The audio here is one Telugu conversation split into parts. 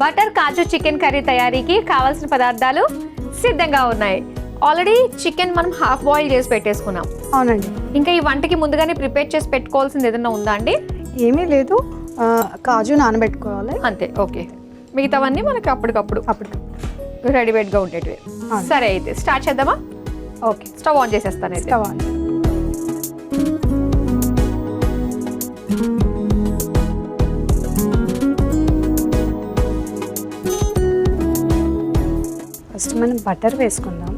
బటర్ కాజు చికెన్ కర్రీ తయారీకి కావాల్సిన పదార్థాలు సిద్ధంగా ఉన్నాయి. ఆల్రెడీ చికెన్ మనం హాఫ్ బాయిల్ చేసి పెట్టేసుకున్నాం. అవునండి. ఇంకా ఈ వంటకి ముందుగానే ప్రిపేర్ చేసి పెట్టుకోవాల్సింది ఏదైనా ఉందా అండి? ఏమీ లేదు, కాజు నానబెట్టుకోవాలి అంతే. ఓకే, మిగతావన్నీ మనకి అప్పటికప్పుడు రెడీమేడ్గా ఉండేటివి. సరే, అయితే స్టార్ట్ చేద్దామా? ఓకే, స్టవ్ ఆన్ చేసేస్తాను. అయితే స్టవ్ ఆన్. ఫస్ట్ మనం బటర్ వేసుకుందాం.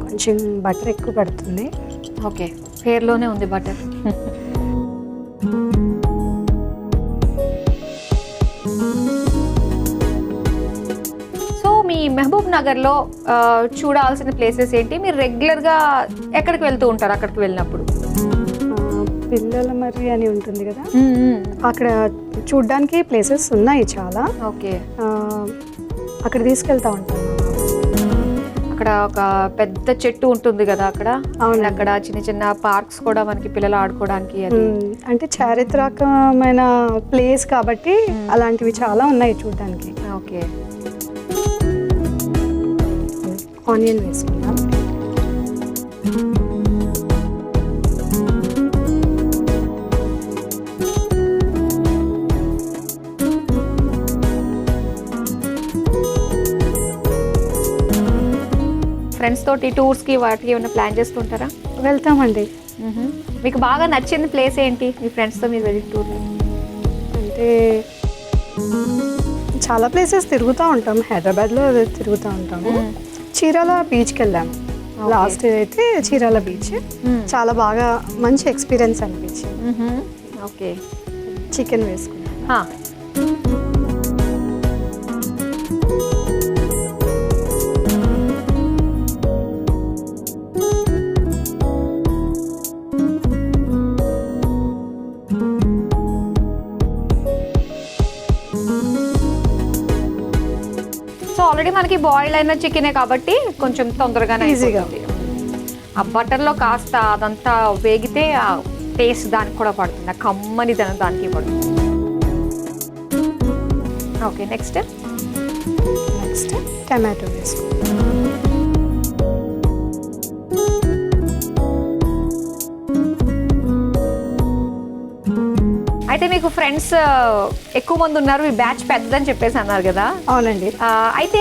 కొంచెం బటర్ ఎక్కువ పడుతుంది. ఓకే, పేర్లోనే ఉంది బటర్. సో మీ మహబూబ్ నగర్లో చూడాల్సిన ప్లేసెస్ ఏంటి? మీరు రెగ్యులర్గా ఎక్కడికి వెళ్తూ ఉంటారు? అక్కడికి వెళ్ళినప్పుడు పిల్లల మర్రి అని ఉంటుంది కదా, అక్కడ చూడ్డానికి ప్లేసెస్ ఉన్నాయి చాలా. ఓకే, అక్కడ తీసుకెళ్తా ఉంటాను. అక్కడ ఒక పెద్ద చెట్టు ఉంటుంది కదా అక్కడ. అవును, అక్కడ చిన్న చిన్న పార్క్స్ కూడా మనకి పిల్లలు ఆడుకోవడానికి. అంటే చారిత్రాత్మకమైన ప్లేస్ కాబట్టి అలాంటివి చాలా ఉన్నాయి చూడడానికి. ఓకే, ఆనియన్ వేసుకుందాం. ఫ్రెండ్స్ తోటి టూర్స్కి వాటికి ఏమైనా ప్లాన్ చేస్తుంటారా? వెళ్తామండి. మీకు బాగా నచ్చిన ప్లేస్ ఏంటి మీ ఫ్రెండ్స్తో మీరు వెళ్ళిన టూర్? అంటే చాలా ప్లేసెస్ తిరుగుతూ ఉంటాం. హైదరాబాద్లో తిరుగుతూ ఉంటాము. చీరాల బీచ్కి వెళ్ళాము లాస్ట్. అయితే చీరాల బీచ్ చాలా బాగా మంచి ఎక్స్పీరియన్స్ అనిపించింది. ఓకే, చికెన్ వేసుకున్నాం. ఆల్రెడీ మనకి బాయిల్ అయిన చికెనే కాబట్టి కొంచెం తొందరగానే ఈజీగా. ఆ బటర్లో కాస్త అదంతా వేగితే ఆ టేస్ట్ దానికి కూడా పడుతుంది, ఆ కమ్మని దానికి పడుతుంది. ఓకే, నెక్స్ట్ టమాటో వేసుకుంటాం. అయితే మీకు ఫ్రెండ్స్ ఎక్కువ మంది ఉన్నారు, ఈ బ్యాచ్ పెద్దదని చెప్పేసి అన్నారు కదా. అవునండి. అయితే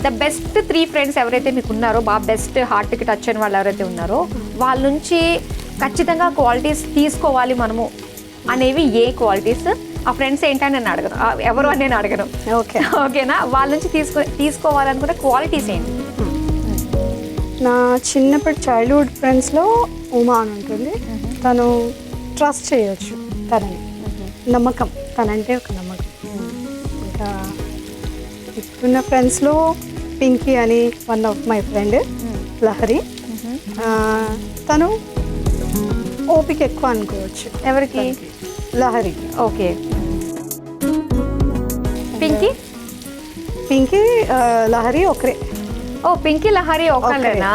ద బెస్ట్ 3 ఫ్రెండ్స్ ఎవరైతే మీకు ఉన్నారో, బాగా బెస్ట్ హార్ట్కి టచ్ అయిన వాళ్ళు ఎవరైతే ఉన్నారో, వాళ్ళ నుంచి ఖచ్చితంగా క్వాలిటీస్ తీసుకోవాలి మనము అనేవి ఏ క్వాలిటీస్? ఆ ఫ్రెండ్స్ ఏంటని నేను అడగను, ఎవరు అని నేను అడగను. ఓకేనా? వాళ్ళ నుంచి తీసుకోవాలనుకునే క్వాలిటీస్ ఏంటి? నా చిన్నప్పటి చైల్డ్హుడ్ ఫ్రెండ్స్లో ఉమా అని ఉంటుంది. తను ట్రస్ట్ చేయొచ్చు, తనని నమ్మకం, తనంటే ఒక నమ్మకం. ఇంకా ఇప్పుడున్న ఫ్రెండ్స్లో పింకీ అని one of my friend, Lahari. తను ఓపిక ఎక్కువ అనుకోవచ్చు. ఎవరికి? లహరి. ఓకే, పింకీ లహరి ఒకరే. ఓ, పింకీ లహరి ఒకళ్ళేనా?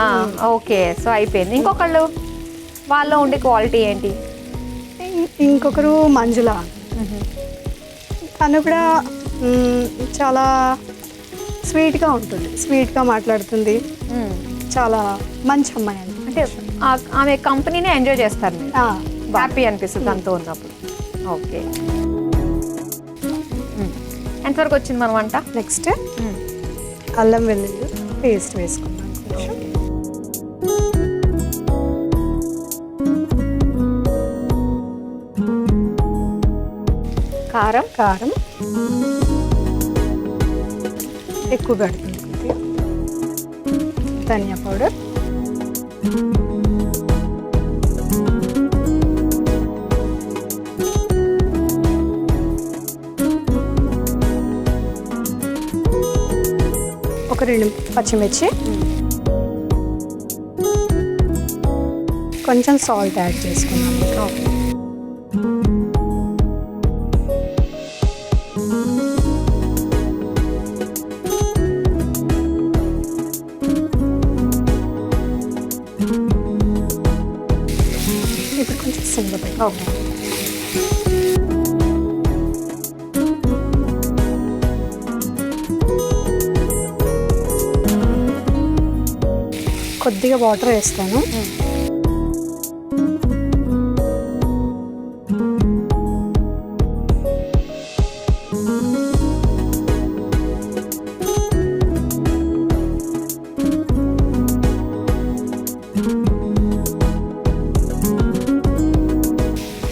ఓకే, సో అయిపోయింది. ఇంకొకళ్ళు వాళ్ళలో ఉండే క్వాలిటీ ఏంటి? ఇంకొకరు మంజుల. తను కూడా చాలా స్వీట్గా ఉంటుంది, స్వీట్గా మాట్లాడుతుంది. చాలా మంచి అమ్మాయి. అంటే ఆమె కంపెనీనే ఎంజాయ్ చేస్తారు, హ్యాపీ అనిపిస్తుంది తనతో ఉన్నప్పుడు. ఓకే, ఎంతవరకు వచ్చింది మన వంట? నెక్స్ట్ అల్లం వెల్లుల్లి పేస్ట్ వేసుకుందాం. కారం ఎక్కువ పడుతుంది. కొద్దిగా ధనియా పౌడర్, ఒక 2 పచ్చిమిర్చి, కొంచెం సాల్ట్ యాడ్ చేసుకున్నాం. సిమ్లో పెట్టి. ఓకే. కొద్దిగా వాటర్ వేస్తాను.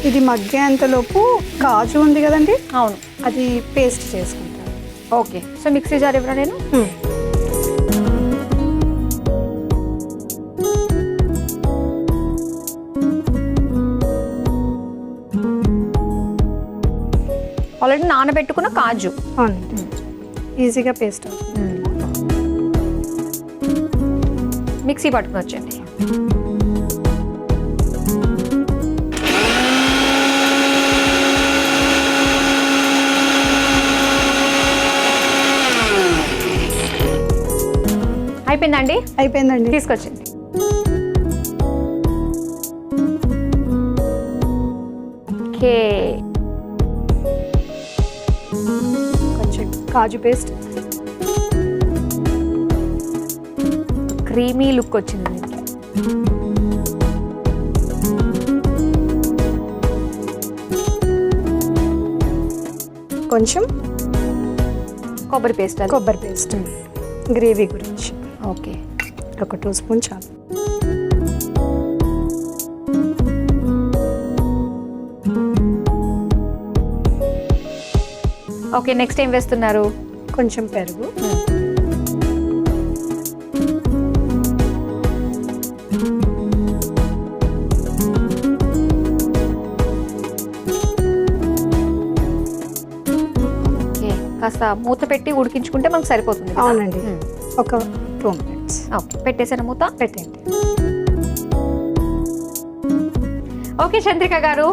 ఇది మగ్గేంతలోపు కాజు ఉంది కదండి, అవును, అది పేస్ట్ చేసుకుంటాను. ఓకే. సో మిక్సీ జార్ ఇవ్వరా నేను? ఆల్రెడీ నానబెట్టుకున్న కాజు. అవునండి, ఈజీగా పేస్ట్ అవుతుంది. మిక్సీ పట్టుకుని వచ్చండి. అయిపోయిందండి? అయిపోయిందండి. తీసుకొచ్చింది. ఓకే. కొంచెం కాజు పేస్ట్, క్రీమీ లుక్ వచ్చింది దీనికి. కొంచెం కొబ్బరి పేస్ట్. కొబ్బరి పేస్ట్ గ్రేవీ గురించి. ఓకే. ఒక 2 స్పూన్ చాలు. ఓకే, నెక్స్ట్ ఏం వేస్తున్నారు? కొంచెం పెరుగు, ఓకే. కాస్త మూత పెట్టి ఉడికించుకుంటే మనకు సరిపోతుంది కదా? అవునండి. ఒక 2 minutes. ఓకే, పెట్టేసాను మూత. పెట్టండి. ఓకే చంద్రిక గారు,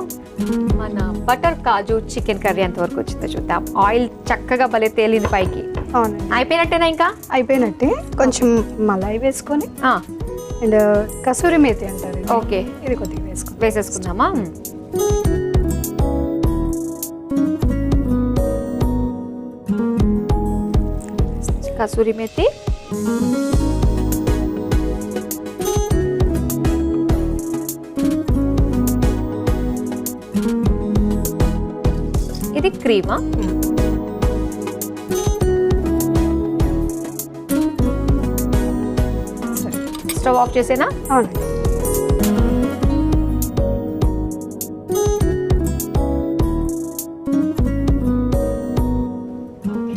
మన బటర్ కాజు చికెన్ కర్రీ ఎంతవరకు వచ్చిందో చూద్దాం. ఆయిల్ చక్కగా భలే తేలింది పైకి. అవునండి, అయిపోయినట్టేనా? ఇంకా అయిపోయినట్టే. కొంచెం మలాయి వేసుకొని అండ్ కసూరి మేతి అంటారు, ఓకే, ఇది కొద్దిగా వేసుకొని వేసేసుకుందామా? కసూరి మేతి, ఇది క్రీమా, స్టవ్ ఆఫ్ చేసేనా? అవునండి.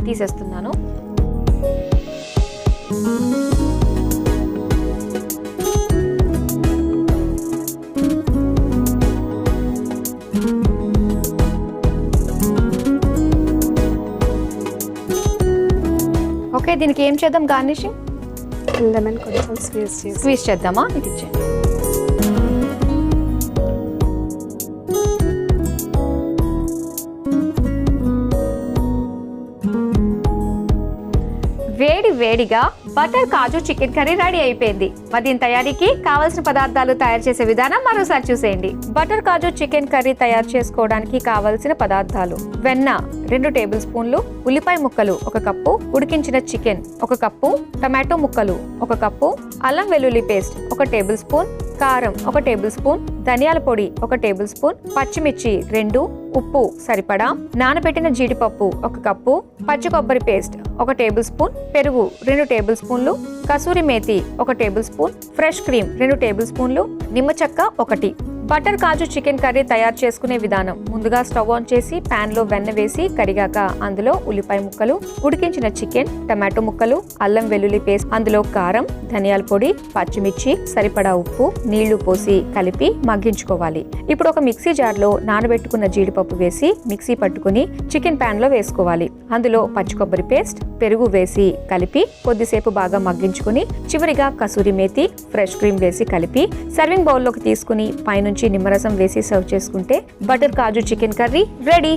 తీసేస్తున్నాను. ఓకే, దీనికి ఏం చేద్దాం? గార్నిషింగ్ లెమన్ కొంచెం స్క్వీజ్ చేద్దామా? ఇది ఇచ్చేయండి. వేడి వేడిగా బటర్ కాజు చికెన్ కర్రీ రెడీ అయిపోయింది. మరి దీని తయారీకి కావాల్సిన పదార్థాలు తయారు చేసే విధానం మరోసారి చూసేయండి. బటర్ కాజు చికెన్ కర్రీ తయారు చేసుకోవడానికి కావలసిన పదార్థాలు: వెన్న 2 టేబుల్ స్పూన్లు, ఉల్లిపాయ ముక్కలు 1 కప్పు, ఉడికించిన చికెన్ 1 కప్పు, టమాటో ముక్కలు 1 కప్పు, అల్లం వెల్లుల్లి పేస్ట్ 1 టేబుల్ స్పూన్, కారం 1 టేబుల్ స్పూన్, ధనియాల పొడి 1 టేబుల్ స్పూన్, పచ్చిమిర్చి 2, ఉప్పు సరిపడా, నానబెట్టిన జీడిపప్పు 1 కప్పు, పచ్చి కొబ్బరి పేస్ట్ 1 టేబుల్ స్పూన్, పెరుగు 2 టేబుల్ స్పూన్లు, kasuri methi 1 table spoon, fresh cream 2 table స్పూన్లు, నిమ్మ చెక్క 1. బటర్ కాజు చికెన్ కర్రీ తయారు చేసుకునే విధానం: ముందుగా స్టవ్ ఆన్ చేసి ప్యాన్ లో వెన్న వేసి కరిగాక అందులో ఉల్లిపాయ ముక్కలు, ఉడికించిన చికెన్, టమాటో ముక్కలు, అల్లం వెల్లుల్లి పేస్ట్, అందులో కారం, ధనియాల పొడి, పచ్చిమిర్చి, సరిపడా ఉప్పు, నీళ్లు పోసి కలిపి మగ్గించుకోవాలి. ఇప్పుడు ఒక మిక్సీ జార్ లో నానబెట్టుకున్న జీడిపప్పు వేసి మిక్సీ పట్టుకుని చికెన్ ప్యాన్ లో వేసుకోవాలి. అందులో పచ్చి కొబ్బరి పేస్ట్, పెరుగు వేసి కలిపి కొద్దిసేపు బాగా మగ్గించుకుని చివరిగా కసూరి మేతి, ఫ్రెష్ క్రీమ్ వేసి కలిపి సర్వింగ్ బౌల్లోకి తీసుకుని పైనుంచి నిమ్మరసం వేసి సర్వ్ చేసుకుంటే బటర్ కాజు చికెన్ కర్రీ రెడీ.